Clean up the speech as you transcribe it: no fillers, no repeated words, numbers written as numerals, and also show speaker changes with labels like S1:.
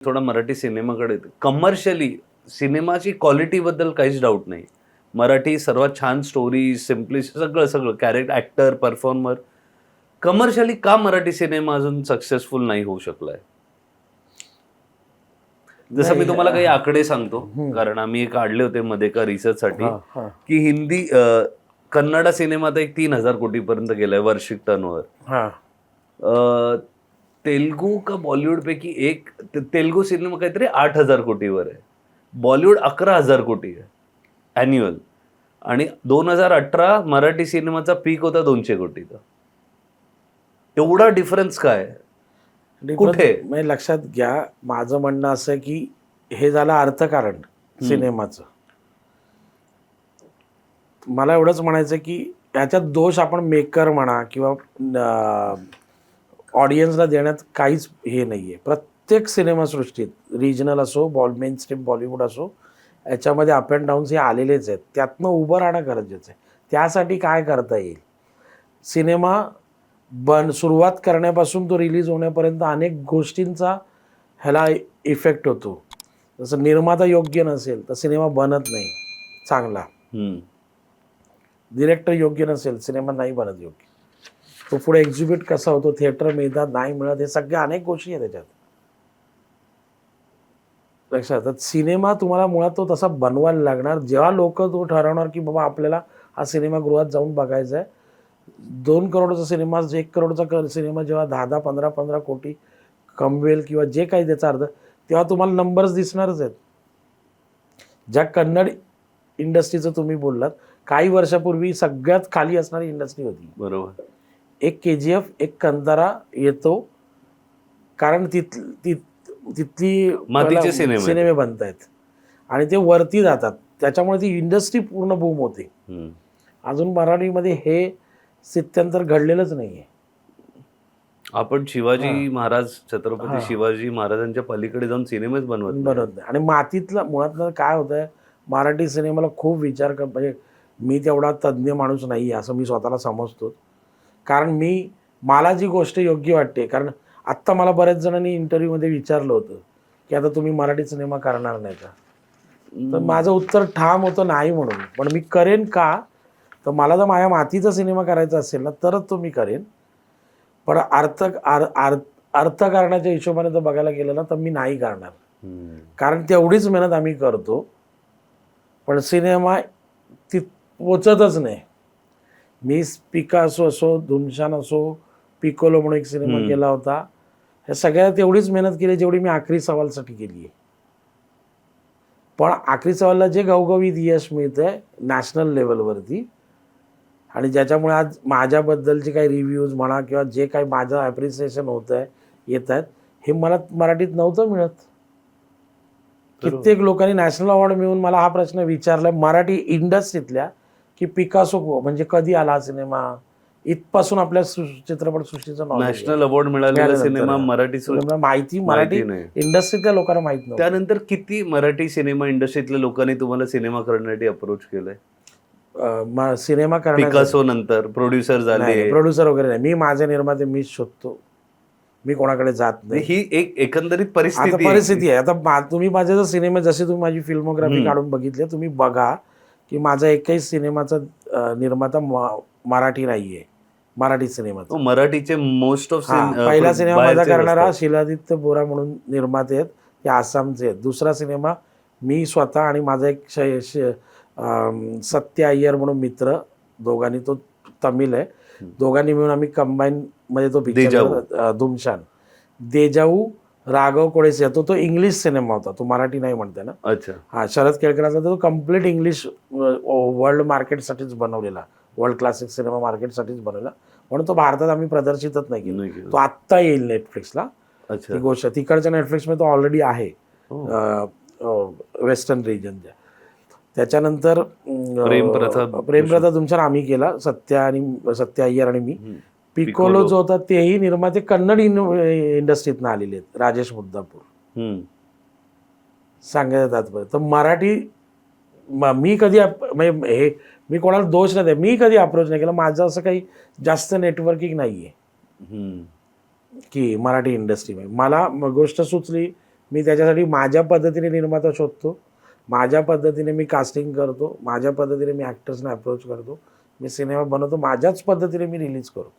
S1: थोडा मराठी सिनेमाकडे कमर्शियली सिनेमाची क्वालिटीबद्दल काहीच डाऊट नाही. मराठी सर्वात छान स्टोरी, सगळं, सगळं कॅरेक्टर, ॲक्टर, परफॉर्मर. कमर्शियली का मराठी सिनेमा अजून सक्सेसफुल नाही होऊ शकलाय? जसं मी
S2: नाही,
S1: तुम्हाला काही आकडे सांगतो,
S2: हं.
S1: कारण आम्ही काढले होते मध्ये एका रिसर्चसाठी,
S2: हां, हां.
S1: की कन्नड सिनेमा आता एक 3,000 कोटीपर्यंत गेलाय वार्षिक टर्नओव्हर.
S2: हां.
S1: तेलुगू का बॉलिवूडपैकी एक तेलुगू सिनेमा काहीतरी 8,000 कोटीवर आहे. बॉलिवूड 11,000 कोटी आहे ॲन्युअल. आणि 2018 मराठी सिनेमाचा पीक होता 200 कोटीचा. एवढा डिफरन्स काय? कुठे?
S2: म्हणजे लक्षात घ्या, माझं म्हणणं असं आहे की हे झालं अर्थकारण सिनेमाचं. मला एवढंच म्हणायचं की याच्यात दोष आपण मेकर म्हणा किंवा ऑडियन्सला देण्यात काहीच हे नाही आहे. प्रत्येक सिनेमासृष्टीत रिजनल असो, मेन स्ट्रीम बॉलिवूड असो, याच्यामध्ये अप अँड डाऊन्स हे आलेलेच आहेत. त्यातनं उभं राहणं गरजेचं आहे. त्यासाठी काय करता येईल? सिनेमा सुरुवात करण्यापासून तो रिलीज होण्यापर्यंत अनेक गोष्टींचा ह्याला इफेक्ट होतो. जसं निर्माता योग्य नसेल तर सिनेमा बनत नाही चांगला. डिरेक्टर योग्य नसेल सिनेमा नाही बनत योग्य. तो पुढे एक्झिबिट कसा होतो, थिएटर मिळतात नाही मिळत, हे सगळ्या अनेक गोष्टी आहेत त्याच्यात. लक्षात, तर सिनेमा तुम्हाला मुळात तो तसा बनवायला लागणार जेव्हा लोक तो ठरवणार की बाबा आपल्याला हा सिनेमागृहात जाऊन बघायचा आहे. 2 करोडचा सिनेमा, 1 करोडचा सिनेमा जेव्हा 10-10, 15-15 कोटी कमवेल किंवा जे काही त्याचा अर्थ, तेव्हा तुम्हाला नंबर्स दिसणारच आहेत. ज्या कन्नड इंडस्ट्रीचं तुम्ही बोललात, काही वर्षापूर्वी सगळ्यात खाली असणारी इंडस्ट्री होती.
S1: बरोबर.
S2: एक KGF, एक कंतारा येतो, कारण तिथली
S1: मातीचे
S2: सिनेमे बनत आहेत आणि ते वरती जातात, त्याच्यामुळे ती इंडस्ट्री पूर्ण बूम होते. अजून मराठीमध्ये हे स्थित्यंतर घडलेलंच नाहीये.
S1: आपण शिवाजी महाराज, छत्रपती शिवाजी महाराजांच्या पलीकडे जाऊन सिनेमाच बनवत
S2: नाही. आणि मातीतलं मुळात काय होतंय, मराठी सिनेमाला खूप विचार कर, म्हणजे मी तेवढा तज्ज्ञ माणूस नाही असं मी स्वतःला समजतो. कारण मला जी गोष्ट योग्य वाटते, कारण आत्ता मला बऱ्याच जणांनी इंटरव्ह्यूमध्ये विचारलं होतं की आता तुम्ही मराठी सिनेमा करणार नाही का, तर माझं उत्तर ठाम होतं नाही म्हणून. पण मी करेन का, तर मला जर माझ्या मातीचा सिनेमा करायचा असेल ना तरच तो मी करेन. पण अर्थकारणाच्या हिशोबाने जर बघायला गेलं ना तर मी नाही करणार, कारण तेवढीच मेहनत आम्ही करतो पण सिनेमा ती पोचतच नाही. मी पिकासो असो, धुमशान असो, पिकोलो म्हणून एक सिनेमा केला होता, ह्या सगळ्यात तेवढीच मेहनत केली जेवढी मी आखरी सवालसाठी केली आहे. पण आखरी सवालला जे घवघवीत यश मिळतंय नॅशनल लेवलवरती, आणि ज्याच्यामुळे आज माझ्याबद्दलचे काही रिव्ह्यूज म्हणा किंवा जे काही माझं ॲप्रिसिएशन होत आहे, येत आहेत, हे मला मराठीत नव्हतं मिळत. कित्येक लोकांनी नॅशनल अवॉर्ड मिळून मला हा प्रश्न विचारला मराठी इंडस्ट्रीतल्या, की पिकासो म्हणजे कधी आला हा सिनेमा, इथपासून आपल्या चित्रपट सृष्टीचं
S1: नॅशनल अवॉर्ड मिळालेला सिनेमा मराठी
S2: माहिती इंडस्ट्रीतल्या लोकांना माहित नव्हतं.
S1: त्यानंतर किती मराठी सिनेमा इंडस्ट्रीतल्या लोकांनी तुम्हाला सिनेमा करण्यासाठी अप्रोच केलंय?
S2: सिनेमा
S1: पिकासो नंतर प्रोड्युसर झाले?
S2: प्रोड्युसर वगैरे नाही, मी माझे निर्माते मीच शोधतो, मी कोणाकडे जात नाही.
S1: ही एक एकंदरित परिस्थिती
S2: आहे. आता तुम्ही माझे जर सिनेमे, जसे तुम्ही माझी फिल्मोग्राफी काढून बघितले, तुम्ही बघा की माझा एकही सिनेमाचा निर्माता मराठी नाहीये. मराठी सिनेमाचा
S1: मराठीचे मोस्ट ऑफ
S2: पहिला सिनेमा माझा करणारा शिलादित्य बोरा म्हणून निर्माते आहेत, ते आसामचे आहेत. दुसरा सिनेमा मी स्वतः आणि माझा एक सत्य अय्यर म्हणून मित्र, दोघांनी, तो तमिळ आहे, दोघांनी मिळून आम्ही कंबाईन मध्ये तो पिक्चर धुमशान. देजाऊ राघव कोळेसे, तो इंग्लिश सिनेमा होता, तो मराठी नाही म्हणते ना.
S1: अच्छा.
S2: हा, शरद केळकरांचा, तो कम्प्लीट इंग्लिश वर्ल्ड मार्केटसाठीच बनवलेला, वर्ल्ड क्लासिक सिनेमा मार्केटसाठीच बनवला, म्हणून तो भारतात आम्ही प्रदर्शितच नाही केला. तो आत्ता येईल नेटफ्लिक्सला. ती गोष्ट तिकडच्या नेटफ्लिक्समध्ये तो ऑलरेडी आहे, वेस्टर्न रिजनच्या. त्याच्यानंतर प्रेमप्रथा तुमच्या आम्ही केला, सत्य अय्यर आणि मी. पिकोलो जो होता तेही निर्माते कन्नड इंडस्ट्रीतनं आलेले आहेत, राजेश मुद्दापूर. सांगायचं तात्पर्य, तर मराठी मी कधी म्हणजे हे मी कोणाला दोष नाही, मी कधी अप्रोच नाही केला. माझं असं काही जास्त नेटवर्किंग नाही आहे की मराठी इंडस्ट्रीमध्ये मला गोष्ट सुचली मी त्याच्यासाठी माझ्या पद्धतीने निर्माता शोधतो, माझ्या पद्धतीने मी कास्टिंग करतो, माझ्या पद्धतीने मी ॲक्टर्सना अप्रोच करतो, मी सिनेमा बनवतो, माझ्याच पद्धतीने मी रिलीज करतो.